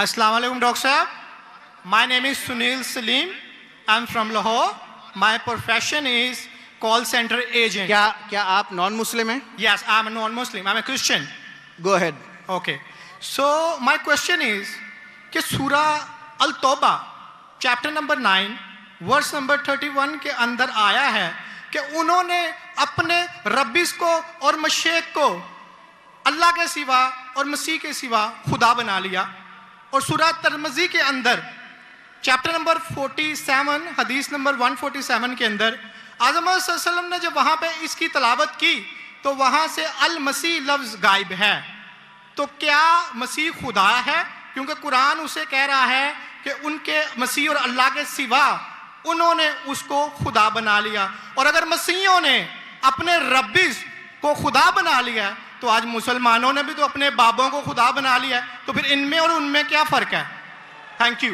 Assalamu alaikum, Dr. Sahab. My name is Sunil Salim. I'm from Lahore. My profession is call center agent. کیا آپ نان مسلم ہیں؟ Yes, I'm a non-Muslim. I'm a Christian. Go ahead. Okay. So my question is کہ سورہ التوبہ chapter number 9 verse number 31 کے اندر آیا ہے کہ انہوں نے اپنے ربیس کو اور مشیخ کو اللہ کے سوا اور مسیح کے سوا خدا بنا لیا. اور سورہ ترمذی کے اندر چیپٹر نمبر 47 حدیث نمبر 147 کے اندر اعظم صلی اللہ علیہ وسلم نے جب وہاں پہ اس کی تلاوت کی تو وہاں سے المسیح لفظ غائب ہے. تو کیا مسیح خدا ہے؟ کیونکہ قرآن اسے کہہ رہا ہے کہ ان کے مسیح اور اللہ کے سوا انہوں نے اس کو خدا بنا لیا. اور اگر مسیحوں نے اپنے ربیس کو خدا بنا لیا تو آج مسلمانوں نے بھی تو اپنے بابوں کو خدا بنا لیا ہے. تو پھر ان میں اور ان میں کیا فرق ہے؟ Thank you.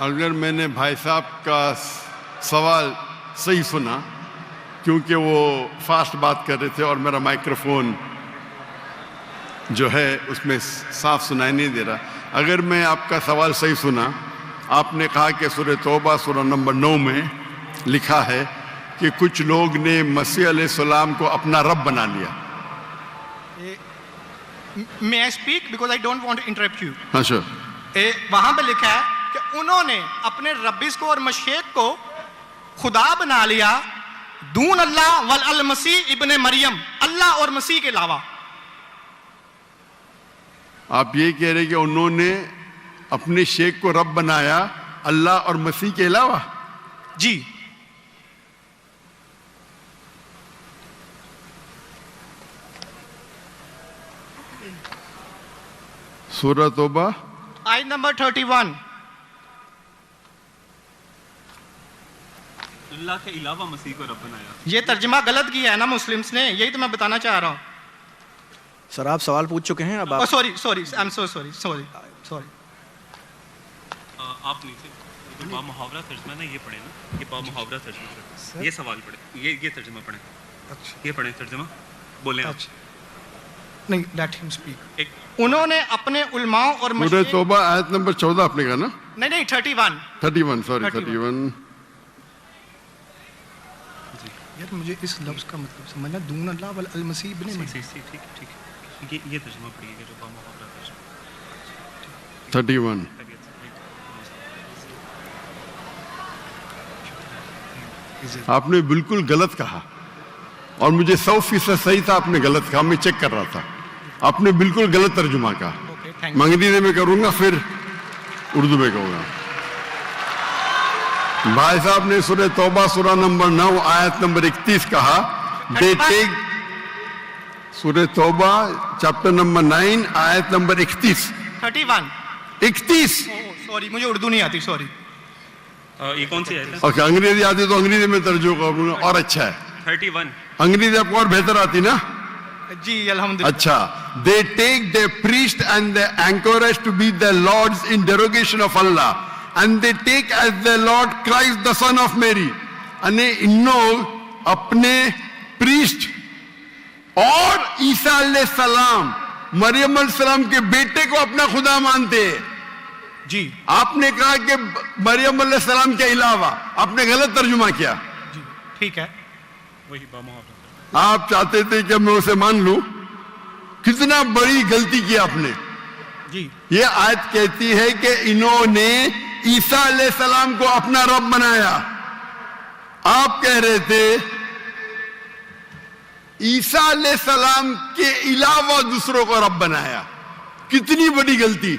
اگر میں نے بھائی صاحب کا سوال صحیح سنا کیونکہ وہ فاسٹ بات کر رہے تھے اور میرا مائکروفون جو ہے اس میں صاف سنائی نہیں دے رہا. اگر میں آپ کا سوال صحیح سنا، آپ نے کہا کہ سورہ توبہ سورہ نمبر 9 میں لکھا ہے کہ کچھ لوگ نے مسیح علیہ السلام کو اپنا رب بنا لیا. May I speak because I don't want to interrupt you. ہاں سر. وہاں پہ لکھا ہے کہ انہوں نے اپنے ربیس کو اور مشیخ کو خدا بنا لیا دون اللہ والمسیح ابن مریم، اللہ اور مسیح کے علاوہ. آپ یہ کہہ رہے کہ انہوں نے اپنے شیخ کو رب بنایا اللہ اور مسیح کے علاوہ؟ جی. سورہ توبہ آیت نمبر 31. اللہ کے علاوہ مسیح کو رب بنایا. یہ ترجمہ غلط کیا ہے نا مسلمس نے، یہی تو میں بتانا چاہ رہا ہوں. سر آپ سوال پوچھ چکے ہیں اب آپ. Sorry I am so sorry. آپ نیچے جو با محاورہ ترجمہ نا یہ پڑھیں نا، یہ با محاورہ ترجمہ، یہ سوال پڑھیں، یہ ترجمہ پڑھیں. یہ پڑھیں ترجمہ، بولیں آپ. نہیں لیٹ ہم اسپیک. انہوں نے اپنے علماء اور سورہ توبہ آیت نمبر 14 آپ نے کہا نا؟ نہیں 31 سوری 31. یار مجھے اس لفظ کا مطلب سمجھنا، دون اللہ والمسیح ابن مریم. ٹھیک ہے، یہ ترجمہ پڑھیے گا جو با محاورہ ترجمہ. 31. آپ نے بالکل غلط کہا اور مجھے 100% صحیح تھا. آپ نے غلط کہا، میں چیک کر رہا تھا. آپ نے بالکل غلط ترجمہ کہا. میں انگریزی میں کروں گا پھر اردو میں کہوں گا. بھائی صاحب نے سورہ توبہ سورہ نمبر 9 آیت نمبر 31 کہا. They take سورہ توبہ چیپٹر نمبر 9 آیت نمبر 31. سوری مجھے اردو نہیں آتی، سوری. یہ کون سی ہے؟ اوکے، انگریزی آتی تو انگریزی میں ترجمہ کروں گا اور اچھا ہے. 31. انگریزی آپ کو اور بہتر آتی نا؟ جی الحمدللہ. اچھا. They take their priest and their anchorage to be their lords in derogation of Allah. And they take as their Lord Christ the son of Mary. یعنی ان لوگ اپنے پریسٹ اور عیسیٰ علیہ السلام مریم علیہ السلام کے بیٹے کو اپنا خدا مانتے. جی آپ نے کہا کہ مریم علیہ السلام کے علاوہ، آپ نے غلط ترجمہ کیا. جی ٹھیک ہے. وہی با محاورہ. آپ چاہتے تھے کہ میں اسے مان لوں. کتنا بڑی غلطی کی آپ نے. جی یہ آیت کہتی ہے کہ انہوں نے عیسیٰ علیہ السلام کو اپنا رب بنایا. آپ کہہ رہے تھے عیسیٰ علیہ السلام کے علاوہ دوسروں کو رب بنایا. کتنی بڑی غلطی.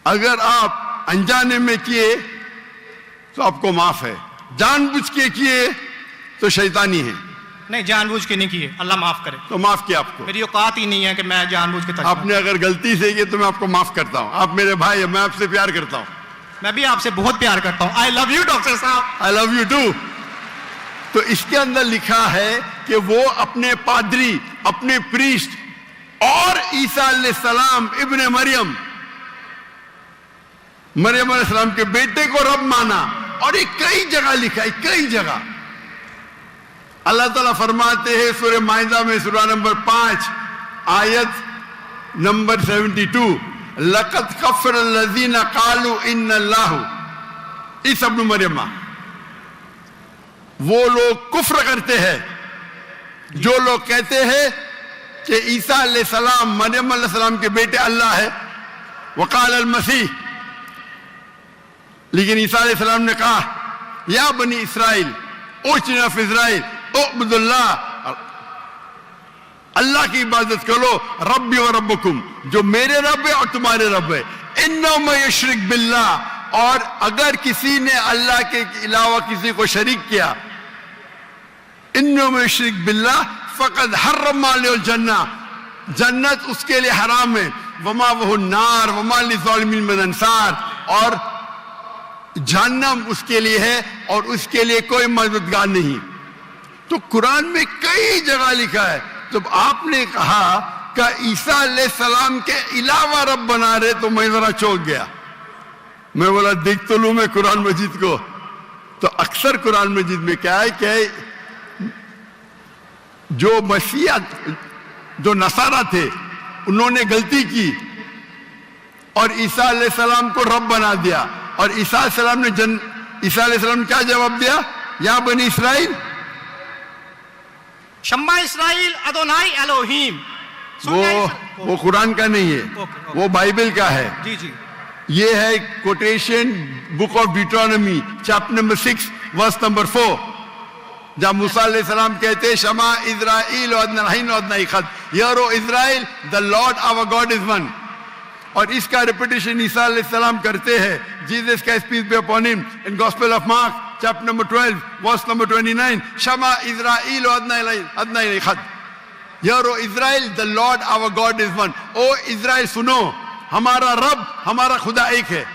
اگر آپ انجانے میں کیے تو آپ کو معاف ہے، جان بوجھ کے کیے تو شیطانی ہے. نہیں جان بوجھ کے نہیں کیے، اللہ معاف کرے. تو معاف کیا آپ کو. میری اوقات ہی نہیں ہے کہ میں جان بوجھ کے آپ نے اگر غلطی سے کی تو میں آپ کو معاف کرتا ہوں. آپ میرے بھائی ہیں، میں آپ سے پیار کرتا ہوں. میں بھی آپ سے بہت پیار کرتا ہوں. آئی لو یو ڈاکٹر صاحب. I love you too. تو اس کے اندر لکھا ہے کہ وہ اپنے پادری، اپنے پریسٹ اور عیسیٰ علیہ السلام ابن مریم علیہ السلام کے بیٹے کو رب مانا. اور یہ کئی جگہ لکھا ہے، کئی جگہ. अल्लाह ताला फरमाते हैं सूरह माइदा में सूरह नंबर 5 आयत नंबर 72, लक़द कफ़र लज़ीना क़ालू इन्नल्लाहु, ईसा इब्न मरियम, वो लोग कुफ्र करते हैं जो लोग कहते हैं कि ईसा अलैहिस्सलाम मरियम अलैहिस्सलाम के बेटे अल्लाह है। वक़ाल अल मसीह, लेकिन ईसा अलैहिस्सलाम ने कहा या बनी इसराइल ओचना फी इज़राइल उअब्दुल्लाह, अल्लाह की इबादत करो, रब्बी व रब्बुकुम, जो मेरे रब है और तुम्हारे रब है। इन्नहु मन युशरिक बिल्लाह, और अगर किसी ने अल्लाह के अलावा किसी को शरीक किया, इन्नहु मन युशरिक बिल्लाह फ़क़द हर्रम अलैहिल जन्नह, जन्नत उसके लिए हराम है, वमा वहु नार वमा लिज़ालिमीन मिन अंसार, और जहन्नम उसके लिए है और उसके लिए कोई मददगार नहीं। तो कुरान में कई जगह लिखा है। तो आपने कहा कि ईसा अलैहिस्सलाम के अलावा रब बना रहे, तो मैं जरा चौंक गया। मैं बोला देख तो लूं मैं कुरान मजीद को। तो अक्सर कुरान मजीद में क्या है कि जो मसीहा, जो नसारा थे, उन्होंने गलती की और ईसा अलैहिस्सलाम को रब बना दिया, और ईसा अलैहिस्सलाम ने क्या जवाब दिया? या बनी इसराइल, शम्मा इसराइल अदोनाई एलोहीम। वो कुरान का नहीं है, वो बाइबल का है। जी जी, ये है quotation book of Deuteronomy chapter number 6 verse number 4, जहाँ मूसा अलैहिस्सलाम कहते हैं शमा इज़राइल अदना इखद, hear O Israel the Lord our God is one. और इसका रिपीटेशन ईसा अलैहिस्सलाम करते हैं, जीसस का peace be upon him, in gospel of Mark chapter number 12 verse number 29, शमा इज़राइल अदना इखद, hear O Israel the Lord our God is one. O Israel सुनो, हमारा रब, हमारा खुदा एक है।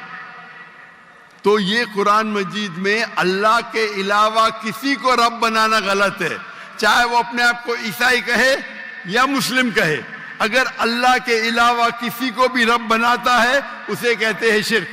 तो ये कुरान मजीद में अल्लाह के अलावा किसी को रब बनाना गलत है, चाहे वो अपने आप को ईसाई कहे या मुस्लिम कहे। अगर अल्लाह के अलावा किसी को भी रब बनाता है उसे कहते हैं शिर्क।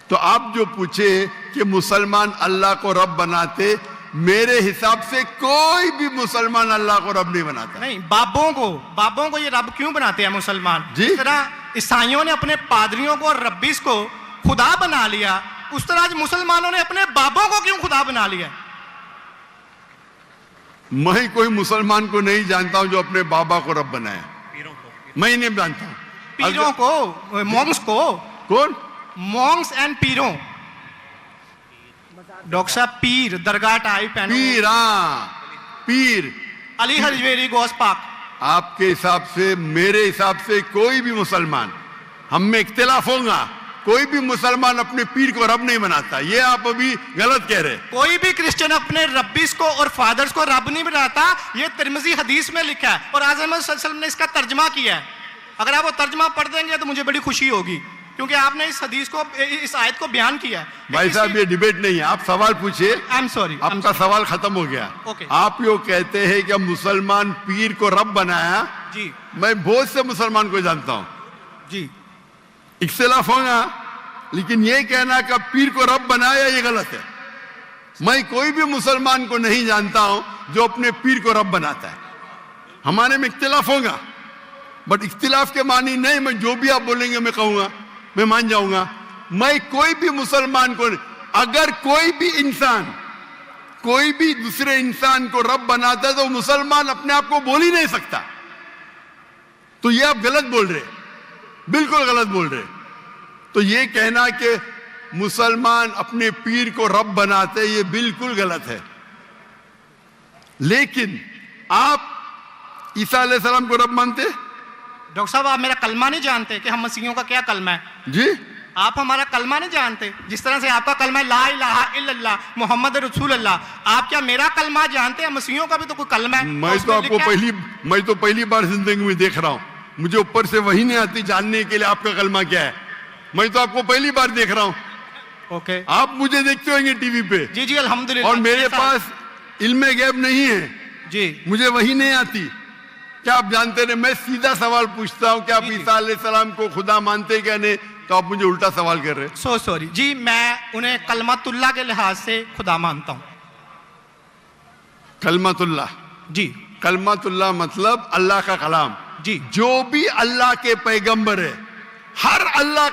तो आप जो पूछे कि मुसलमान अल्लाह को रब बनाते, मेरे हिसाब से कोई भी मुसलमान अल्लाह को रब नहीं बनाता। नहीं, बाबों को ये रब क्यों बनाते हैं मुसलमान? जी? जिस तरह ईसाइयों ने अपने पादरियों को और रब्बीस को खुदा बना लिया, उस तरह आज मुसलमानों ने अपने बाबों को क्यों खुदा बना लिया? मैं कोई मुसलमान को नहीं जानता हूं जो अपने बाबा को रब बनाया, मैं ही नहीं जानता हूं। पीरों को, मॉन्क्स को। कौन? Monks and पीरों। डॉक्टर साहब, पीर दरगाह टाइप है, पीर, पीर अली हजवेरी गौस पाक। आपके हिसाब से, मेरे हिसाब से कोई भी मुसलमान, हम में इख्तिलाफ होगा, कोई भी मुसलमान अपने पीर को रब नहीं बनाता। ये आप अभी गलत कह रहे। कोई भी क्रिश्चियन अपने रब्बीस को और फादर्स को रब नहीं बनाता, ये तिरमिज़ी हदीस में लिखा है और आज़म सल्लल्लाहु अलैहि वसल्लम ने इसका तर्जमा किया है। अगर आप वो तर्जमा पढ़ देंगे तो मुझे बड़ी खुशी होगी, क्योंकि आपने इस हदीस को, इस आयत को बयान किया है। भाई साहब, ये डिबेट नहीं है, आप सवाल पूछिए। आई एम सॉरी, आपका सवाल खत्म हो गया। Okay. आप यो कहते हैं कि मुसलमान पीर को रब बनाया। जी मैं बहुत से मुसलमान को जानता हूं, जी, इख्तिलाफ होगा, लेकिन ये कहना कि पीर को रब बनाया ये गलत है। मैं कोई भी मुसलमान को नहीं जानता हूं जो अपने पीर को रब बनाता है। हमारे में इख्तिलाफ होगा, बट इख्तिलाफ के मानी नहीं मैं जो भी आप बोलेंगे मैं कहूंगा, मैं मान जाऊंगा। मैं कोई भी मुसलमान को, अगर कोई भी इंसान कोई भी दूसरे इंसान को रब बनाता है तो मुसलमान अपने आप को बोल ही नहीं सकता। तो ये आप गलत बोल रहे, बिल्कुल गलत बोल रहे। तो ये कहना कि मुसलमान अपने पीर को रब बनाते, ये बिल्कुल गलत है। लेकिन आप ईसा अलैहिस्सलाम को रब मानते? डॉक्टर साहब, आप मेरा कलमा नहीं जानते कि हम मसीहियों का क्या कलमा है? जी, आप हमारा कलमा नहीं जानते। जिस तरह से आपका कलमा है ला इलाहा इल्लल्लाह मुहम्मद रसूलुल्लाह, आप क्या मेरा कलमा जानते हैं? मसीहियों का भी तो कोई कलमा है। मैं तो पहली बार जिंदगी में देख रहा हूं। मुझे ऊपर से वही नहीं आती जानने के लिए आपका कलमा क्या है। मैं तो आपको पहली बार देख रहा हूं। ओके, आप मुझे देखते होंगे टीवी पे। जी जी, अल्हम्दुलिल्लाह। और मेरे पास इल्म गैब नहीं है जी, मुझे वही नहीं आती। क्या आप जानते नहीं? मैं सीधा सवाल पूछता हूं कि आप ईसा अलैहिस्सलाम को खुदा मानते क्या नहीं, तो आप मुझे उल्टा सवाल कर रहे हैं। सो सॉरी जी, मैं उन्हें कलमतुल्लाह के लिहाज से खुदा मानता हूं। कलमत अल्लाह, जी कलमत अल्लाह मतलब अल्लाह का कलाम। जी जो भी अल्लाह के पैगंबर है, हर अल्लाह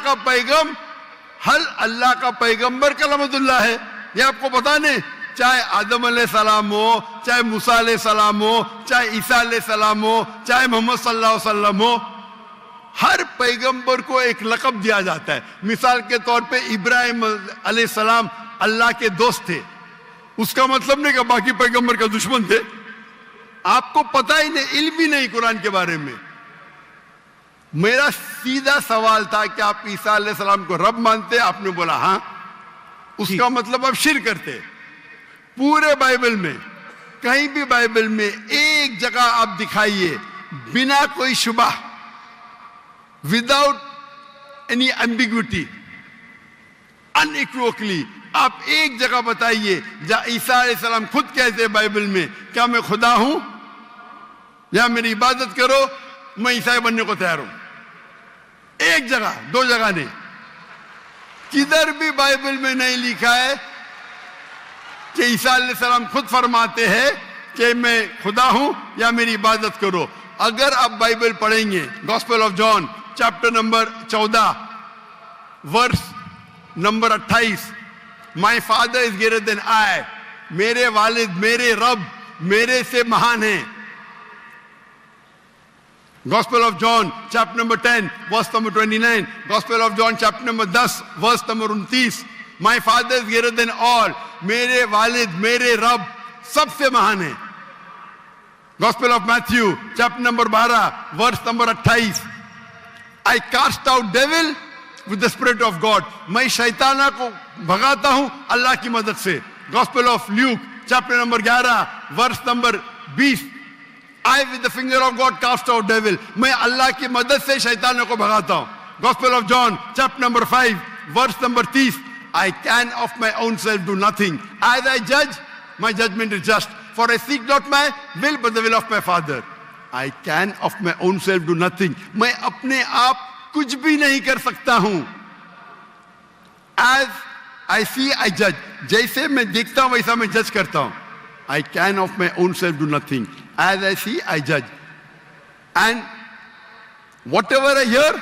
का पैगंबर कलमतुल्लाह है। ये आपको पता नहीं, चाहे आदम अलैहिस्सलाम हो, चाहे मूसा अलैहिस्सलाम हो, चाहे ईसा अलैहिस्सलाम हो, चाहे मोहम्मद सल्लल्लाहु अलैहि वसल्लम हो, हर पैगंबर को एक लक़ब दिया जाता है। मिसाल के तौर पे इब्राहिम अलैहिस्सलाम अल्लाह के दोस्त थे, उसका मतलब नहीं कि बाकी पैगंबर का दुश्मन थे। आपको पता ही नहीं, इल्म ही नहीं कुरान के बारे में। मेरा सीधा सवाल था कि आप ईसा अलैहिस्सलाम को रब मानते? आपने बोला हाँ। उसका मतलब आप शिर्क करते। पूरे बाइबल में, कहीं भी बाइबल में एक जगह आप दिखाइए बिना कोई शुबा, विदाउट एनी एम्बिग्विटी, अनइक्वोकली, आप एक जगह बताइए जहां ईसा अलैहिस्सलाम खुद कहते हैं बाइबल में क्या मैं खुदा हूं या मेरी इबादत करो, मैं ईसाई बनने को तैयार हूं। एक जगह, दो जगह नहीं, किधर भी बाइबल में नहीं लिखा है कि ईसा अलैहिस्सलाम खुद फरमाते हैं कि मैं खुदा हूं या मेरी इबादत करो। अगर आप बाइबल पढ़ेंगे, Gospel of John chapter number 14 verse number 28, my father is greater than I, मेरे वालिद, मेरे रब मेरे से महान है। Gospel of John chapter number 10 verse number 29, Gospel of John chapter number 10 verse number 29, my father is greater than all, मेरे वालिद, मेरे रब सबसे महान है। Gospel of Matthew chapter number 12 verse number 28, I cast out devil with the spirit of God, मैं शैताना को भगाता हूं अल्लाह की मदद से। Gospel of Luke chapter number 11 verse number 20, I with the finger of God cast out devil, मैं अल्लाह की मदद से शैतानों को भगाता हूं। Gospel of John chapter number 5 verse number 30, I can of my own self do nothing, as I judge my judgment is just, for I seek not my will but the will of my Father। I can of my own self do nothing, मैं अपने आप कुछ भी नहीं कर सकता हूं। As I see I judge, जैसे मैं देखता हूं वैसा मैं जज करता हूं। I can of my own self do nothing, as I see I judge, and whatever I hear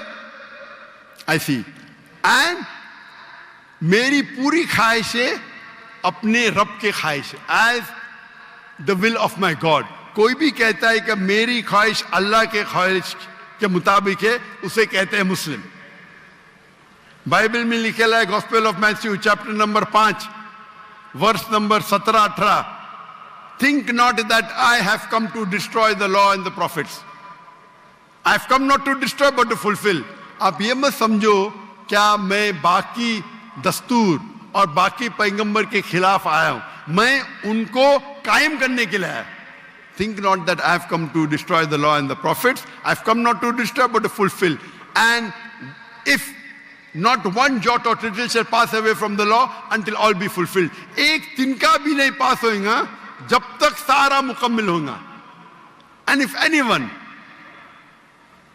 I see, and मेरी पूरी ख्वाहिशें अपने रब के ख्वाहिश, as the will of my God। कोई भी कहता है कि मेरी ख्वाहिश अल्लाह के ख्वाहिश के मुताबिक है, उसे कहते हैं मुस्लिम। बाइबल में लिखा है Gospel of Matthew chapter number 5 verse number 17-18, think not that I have come to destroy the law and the prophets, I have come not to destroy but to fulfill। आप ये मत समझो क्या मैं बाकी दस्तूर और बाकी पैगंबर के खिलाफ आया हूं, मैं उनको कायम करने के लिए आया। Think not that I have come to destroy the law and the prophets, I have come not to destroy but to fulfill। And if not one jot or tittle shall pass away from the law until all be fulfilled, एक तिनका भी नहीं पास होगा जब तक सारा मुकम्मल होगा। And if anyone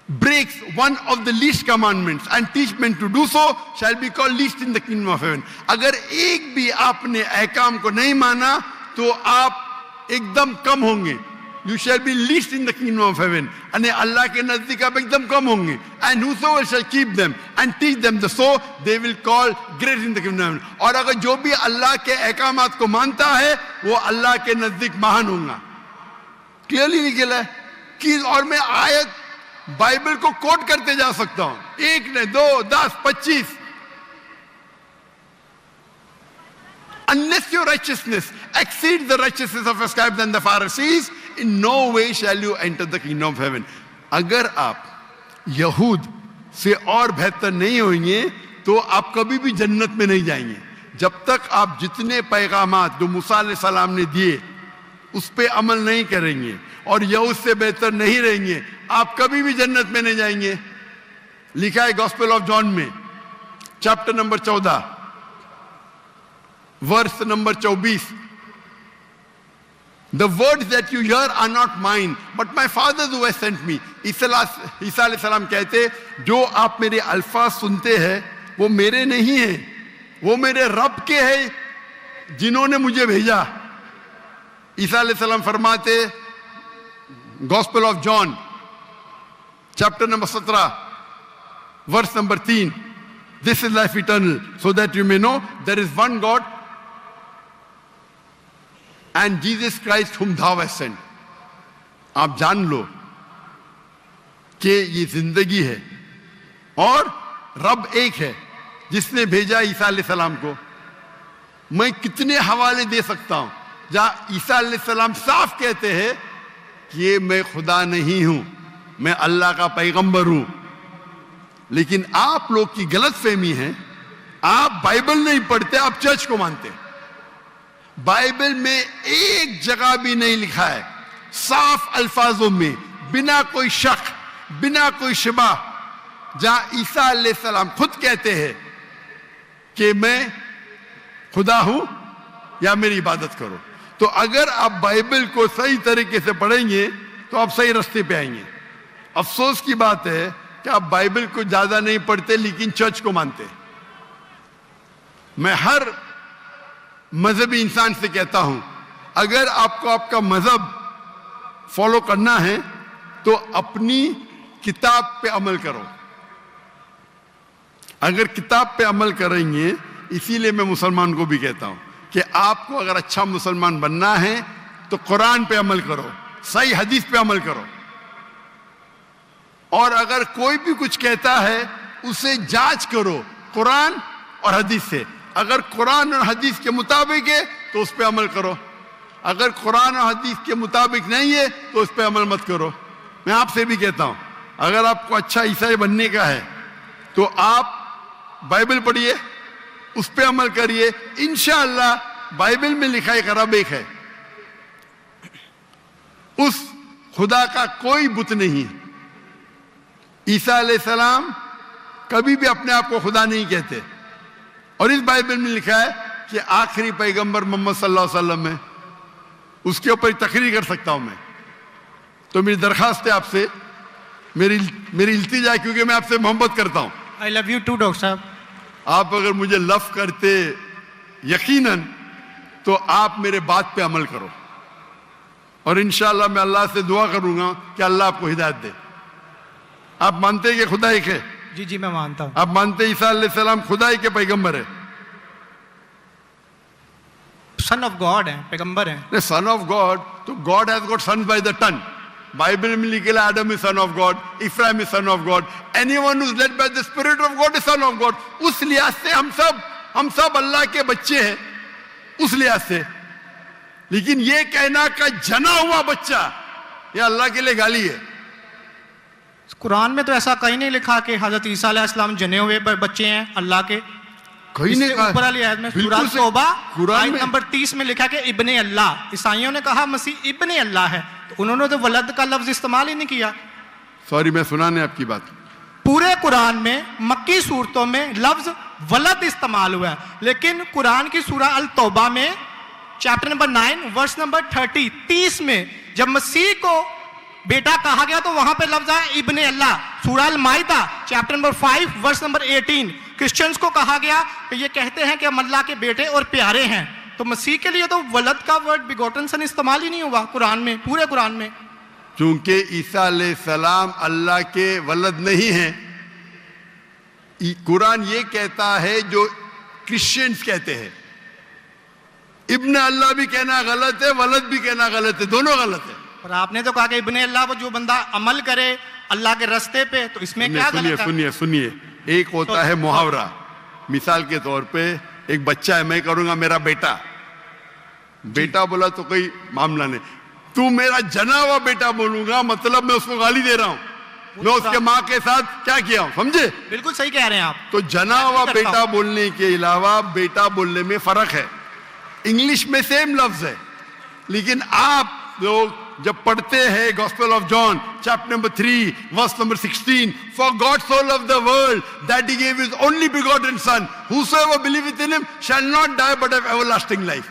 breaks one of the least commandments and teach men to do so shall be called least in the kingdom of heaven। अगर एक भी आपने अहकाम को नहीं माना तो आप एकदम कम होंगे। You shall be least in the kingdom of heaven, यानी अल्लाह के नजदीक आप एकदम कम होंगे। And whosoever shall keep them and teach them the so they will call great in the kingdom of heaven। और अगर जो भी अल्लाह के अहकामात को मानता है वो अल्लाह के नजदीक महान होगा। क्लियरली निकला है कि, और मैं आयत बाइबल को कोट करते जा सकता हूं, एक ने 2, 10, 25। Unless your righteousness exceeds the righteousness of the scribes and the Pharisees, in no way shall you enter the kingdom of heaven। अगर आप यहूद से और बेहतर नहीं होंगे तो आप कभी भी जन्नत में नहीं जाएंगे। जब तक आप जितने पैगामात जो मूसा अलैहिस्सलाम ने दिए उस पे अमल नहीं करेंगे और यहूद से बेहतर नहीं रहेंगे, आप कभी भी जन्नत में नहीं जाएंगे। लिखा है गॉस्पेल ऑफ जॉन में chapter number 14 verse number 24, the words that you hear are not mine but my father who has sent me। ईसा अलैहिस्सलाम कहते जो आप मेरे अल्फाज सुनते हैं वो मेरे नहीं है, वो मेरे रब के हैं जिन्होंने मुझे भेजा। ईसा अलैहिस्सलाम फरमाते, Gospel of John chapter number 17 verse number 3, this is life eternal so that you may know there is one God and Jesus Christ whom thou hast sent। आप जान लो कि ये जिंदगी है और रब एक है जिसने भेजा ईसा अलैहिस्सलाम को। मैं कितने हवाले दे सकता हूं जहां ईसा अलैहिस्सलाम साफ कहते हैं कि ये मैं खुदा नहीं हूं, मैं अल्लाह का पैगंबर हूं। लेकिन आप लोग की गलत फहमी है, आप बाइबल नहीं पढ़ते, आप चर्च को मानते। बाइबल में एक जगह भी नहीं लिखा है साफ अल्फाजों में, बिना कोई शक, बिना कोई शिबा, जहां ईसा अलैहिस्सलाम खुद कहते हैं कि मैं खुदा हूं या मेरी इबादत करो। तो अगर आप बाइबल को सही तरीके से पढ़ेंगे तो आप सही रास्ते पे आएंगे। अफसोस की बात है कि आप बाइबल को ज्यादा नहीं पढ़ते लेकिन चर्च को मानते। मैं हर मजहबी इंसान से कहता हूं, अगर आपको आपका मजहब फॉलो करना है तो अपनी किताब पे अमल करो। अगर किताब पे अमल करेंगे, इसीलिए मैं मुसलमान को भी कहता हूं कि आपको अगर अच्छा मुसलमान बनना है तो कुरान पे अमल करो, सही हदीस पे अमल करो। और अगर कोई भी कुछ कहता है उसे जांच करो कुरान और हदीस से। अगर कुरान और हदीस के मुताबिक है तो उस पे अमल करो, अगर कुरान और हदीस के मुताबिक नहीं है तो उस पे अमल मत करो। मैं आपसे भी कहता हूं, अगर आपको अच्छा ईसाई बनने का है तो आप बाइबल पढ़िए, उस पे अमल करिए। इंशाअल्लाह बाइबल में लिखा एक रब एक है, उस खुदा का कोई बुत नहीं है। ईसा अलैहिस्सलाम कभी भी अपने आप को खुदा नहीं कहते। और इस बाइबल में लिखा है कि आखिरी पैगंबर मोहम्मद सल्लल्लाहु अलैहि वसल्लम है। उसके ऊपर तकरीर कर सकता हूं मैं। तो मेरी दरखास्त है आपसे, मेरी इल्तिजा है, क्योंकि मैं आपसे मोहब्बत करता हूं। I love you too doctor साहब। आप अगर मुझे लव करते यकीनन तो आप मेरे बात पे अमल करो, और इंशाअल्लाह मैं अल्लाह से दुआ करूंगा कि अल्लाह आपको हिदायत दे। आप मानते हैं कि खुदा एक है? जी जी मैं मानता हूं। आप मानते हैं ईसा अलैहिस्सलाम खुदा ही के पैगंबर है? सन ऑफ गॉड है, पैगंबर है। सन ऑफ गॉड, तो God has got sons by the ton. Bible में लिखे Adam is son of God, Ephraim is son of God, anyone who is led by the spirit of God is son of God. उस लिहाज से हम सब अल्लाह के बच्चे हैं, उस लिहाज से। लेकिन ये कहना का जना हुआ बच्चा, ये अल्लाह के लिए गाली है। कुरान में तो ऐसा कहीं नहीं लिखा कि हजरत ईसा अलैहिस्सलाम जने हुए बच्चे हैं अल्लाह के। कहीं नहीं कहा। ऊपर वाली आयत में सूरह तौबा आयत नंबर 30 में लिखा कि इब्ने अल्लाह। ईसाइयों ने कहा मसीह इब्ने अल्लाह है, तो उन्होंने तो वलद का लफ्ज इस्तेमाल ही नहीं किया। सॉरी, मैं सुनाने आपकी बात। पूरे कुरान में मक्की सूरतों में लफ्ज वलद इस्तेमाल हुआ है, लेकिन कुरान की सूरह अल तौबा में चैप्टर नंबर 9 वर्स नंबर 30 में जब मसीह को बेटा कहा गया तो वहां पे लफ्ज आया इब्ने अल्लाह। सूरह अल माइदा chapter number 5 verse number 18 Christians को कहा गया कि ये कहते हैं कि हम अल्लाह के बेटे और प्यारे हैं। तो मसीह के लिए तो वलद का वर्ड बिगोटन सन इस्तेमाल ही नहीं हुआ कुरान में, पूरे कुरान में। चूंकि ईसा अलैहिस्सलाम अल्लाह के वलद नहीं है, कुरान ये कहता है जो क्रिश्चियंस कहते हैं। इब्ने अल्लाह भी कहना गलत है, वलद भी कहना गलत है, दोनों गलत है। और आपने तो कहा कि इब्ने अल्लाह वो जो बंदा अमल करे अल्लाह के रास्ते पे, तो इसमें क्या गलत है? सुनिए, एक होता है मुहावरा। मिसाल के तौर पे एक बच्चा है, मैं करूंगा मेरा बेटा बोला तो कोई मामला नहीं। तू मेरा जना हुआ बेटा बोलूंगा मतलब मैं उसको गाली दे रहा हूं, मैं उसके माँ के साथ क्या किया हूं, समझे? बिल्कुल सही कह रहे हैं आप। तो जना हुआ बेटा बोलने के अलावा बेटा बोलने में फर्क है। इंग्लिश में सेम लफ्ज है, लेकिन आप लोग जब पढ़ते हैं Gospel of John chapter number 3 verse number 16, for God so loved the world that he gave his only begotten son, whosoever believeth in him shall not die but have everlasting life।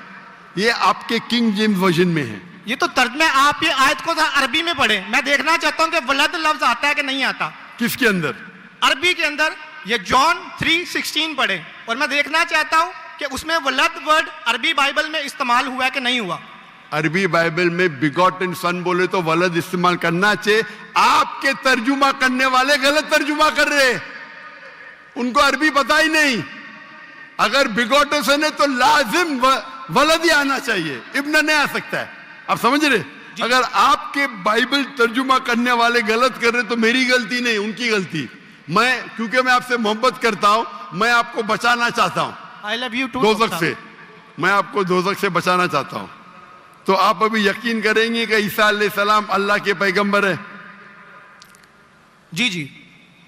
ये आपके king James version में है। ये तो तर्जमे आप ये आयत को अरबी में पढ़े। मैं देखना चाहता हूं कि वलद लफ्ज आता है कि नहीं आता। किसके अंदर? अरबी के अंदर। ये जॉन 3:16 पढ़े, और मैं देखना चाहता हूं कि उसमें वलद वर्ड अरबी बाइबल में इस्तेमाल हुआ है कि नहीं हुआ। अरबी बाइबल में बिगॉटन सन बोले तो वलद इस्तेमाल करना चाहिए। आपके तर्जुमा करने वाले गलत तर्जुमा कर रहे हैं, उनको अरबी पता ही नहीं। अगर बिगॉटन सन है तो लाजिम वलद ही आना चाहिए, इब्न नहीं आ सकता है। आप समझ रहे? अगर आपके बाइबल तर्जुमा करने वाले गलत कर रहे तो मेरी गलती नहीं, उनकी गलती। क्योंकि मैं आपसे मोहब्बत करता हूं, मैं आपको बचाना चाहता हूं आई लव यू टू दोज़ख से, मैं आपको दोज़ख से बचाना चाहता हूं। तो आप अभी यकीन करेंगे कि ईसा अलैहिस्सलाम अल्लाह के पैगंबर है? जी जी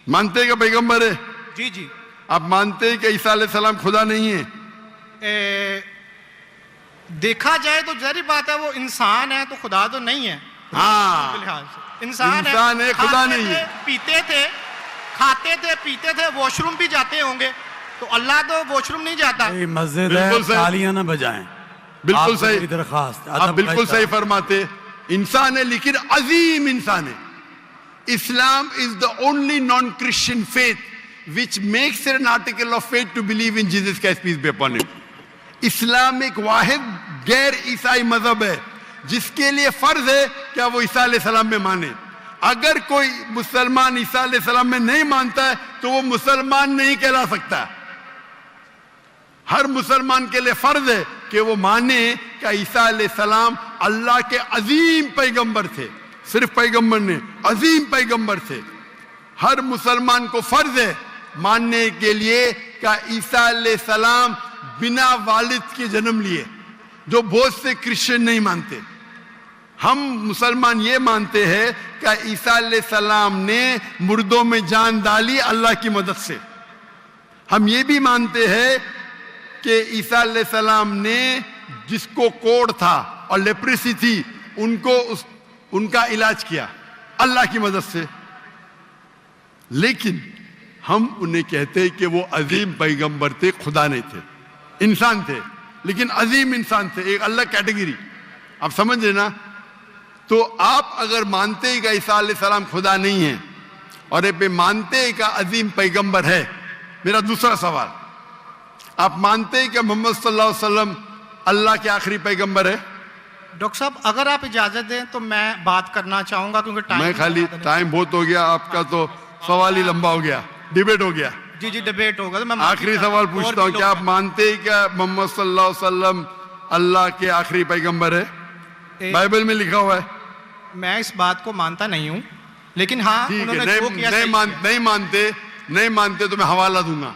मानते हैं कि पैगंबर है? जी जी। आप मानते हैं कि ईसा अलैहिस्सलाम खुदा नहीं है? देखा जाए तो जहरी बात है, वो इंसान है तो खुदा तो नहीं है। हाँ, लिहाज से इंसान है, खुदा खाते नहीं थे, है। पीते थे, खाते थे, पीते थे, वॉशरूम भी जाते होंगे, तो अल्लाह तो वॉशरूम नहीं जाता। मस्जिद बिल्कुल है, सही। तालियां ना बजाएं। बिल्कुल आपसे सही, मेरी दरख्वास्त, आप अदब बिल्कुल का सही फरमाते। इंसान है लेकिन अजीम इंसान है। Islam is the only non Christian faith which makes it an article of faith to believe in Jesus Christ, peace be upon him. इस्लाम एक वाहिद गैर ईसाई मजहब है जिसके लिए फर्ज है क्या वो ईसा अलैहिस्सलाम में माने। अगर कोई मुसलमान ईसा अलैहिस्सलाम में नहीं मानता है तो वो मुसलमान नहीं कहला सकता। हर मुसलमान के लिए फर्ज है कि वो माने कि ईसा अलैहिस्सलाम अल्लाह के अजीम पैगंबर थे। सिर्फ पैगंबर नहीं, अजीम पैगंबर थे। हर मुसलमान को फर्ज है मानने के लिए कि ईसा अलैहिस्सलाम बिना वालिद के जन्म लिए, जो बहुत से क्रिश्चियन नहीं मानते। हम मुसलमान ये मानते हैं कि ईसा अलैहिस्सलाम ने मुर्दों में जान डाली अल्लाह की मदद से। हम ये भी मानते हैं कि ईसा अलैहिस्सलाम ने जिसको कोढ़ था और लेप्रेसी थी उनका इलाज किया अल्लाह की मदद से। लेकिन हम उन्हें कहते हैं कि वो अजीम पैगंबर थे, खुदा नहीं थे, इंसान थे, लेकिन अजीम इंसान थे, एक अलग कैटेगरी। आप समझ रहे ना? तो आप अगर मानते हैं कि ईसा अलैहिस्सलाम खुदा नहीं है और ये मानते हैं कि अजीम पैगंबर है, मेरा दूसरा सवाल, आप मानते हैं कि मोहम्मद सल्लल्लाहु अलैहि वसल्लम अल्लाह के आखिरी पैगंबर है? डॉक्टर साहब अगर आप इजाजत दें तो मैं बात करना चाहूंगा, क्योंकि मैं खाली टाइम बहुत हो गया, आपका तो सवाल ही लंबा हो गया, डिबेट हो गया। जी जी डिबेट होगा। तो मैं आखिरी सवाल पूछता हूँ, क्या आप मानते हैं क्या मोहम्मद सल्लल्लाहु अलैहि वसल्लम अल्लाह के आखिरी पैगंबर है? बाइबल में लिखा हुआ है। मैं इस बात को मानता नहीं हूँ, लेकिन हाँ ठीक है, उन्होंने जो किया नहीं मानते तो मैं हवाला दूंगा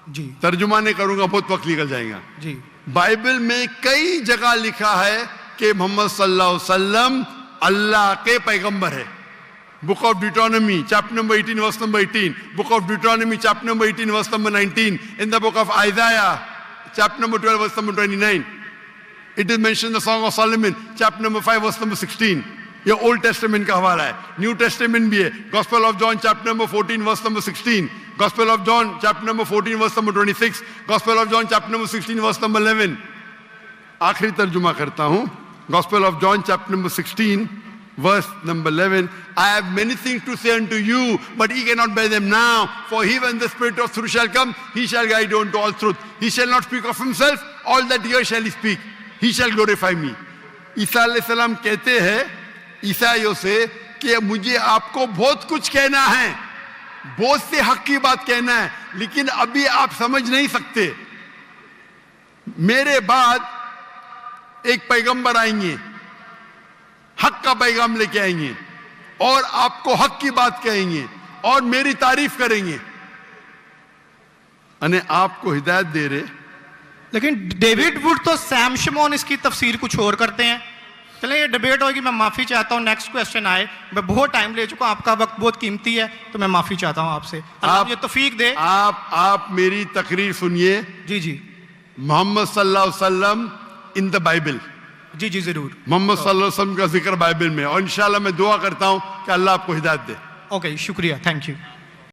जी, तर्जुमा नहीं करूंगा, बहुत वक्त निकल जाएगा जी। बाइबल में कई जगह लिखा है कि मोहम्मद सल्लल्लाहु अलैहि वसल्लम अल्लाह के पैगंबर है। Book of Deuteronomy chapter number 18 verse number 18, book of Deuteronomy chapter number 18 verse number 19, in the book of Isaiah chapter number 12 verse number 29, it is mention the Song of Solomon chapter number 5 verse number 16। ये old testament का हवाला है, new Testament भी है। Gospel of John chapter number 14 verse number 16, Gospel of John chapter number 14 verse number 26, Gospel of John chapter number 16 verse number 11। आखिरी तर्जुमा करता हूं, Gospel of John chapter number 16 verse number 11, I have many things to say unto you, but ye cannot bear them now. For he, when the Spirit of truth shall come, he shall guide you unto all truth. He shall not speak of himself, all that he shall he speak. He shall glorify me. ईसा अलैहिस्सलाम कहते हैं ईसाइयों से कि मुझे आपको बहुत कुछ कहना है, बहुत से हक की बात कहना है, लेकिन अभी आप समझ नहीं सकते। मेरे बाद एक पैगंबर आएंगे, हक का पैगाम लेके आएंगे और आपको हक की बात कहेंगे और मेरी तारीफ करेंगे, अने आपको हिदायत दे रहे। लेकिन डेविड वुड तो सैम शमोन इसकी तफसीर कुछ और करते हैं। चलें ये डिबेट होगी, मैं माफ़ी चाहता हूँ। नेक्स्ट क्वेश्चन आए, मैं बहुत टाइम ले चुका हूँ, आपका वक्त बहुत कीमती है, तो मैं माफ़ी चाहता हूँ आपसे। आप ये तौफीक दे। आप मेरी तकरीर सुनिए। जी जी। मोहम्मद सल्लल्लाहु अलैहि वसल्लम इन द बाइबल, जी जी जरूर। मोहम्मद सल्लल्लाहु अलैहि वसल्लम का जिक्र बाइबल में, और इंशाल्लाह मैं दुआ करता हूँ कि अल्लाह आपको हिदायत दे। ओके शुक्रिया, थैंक यू।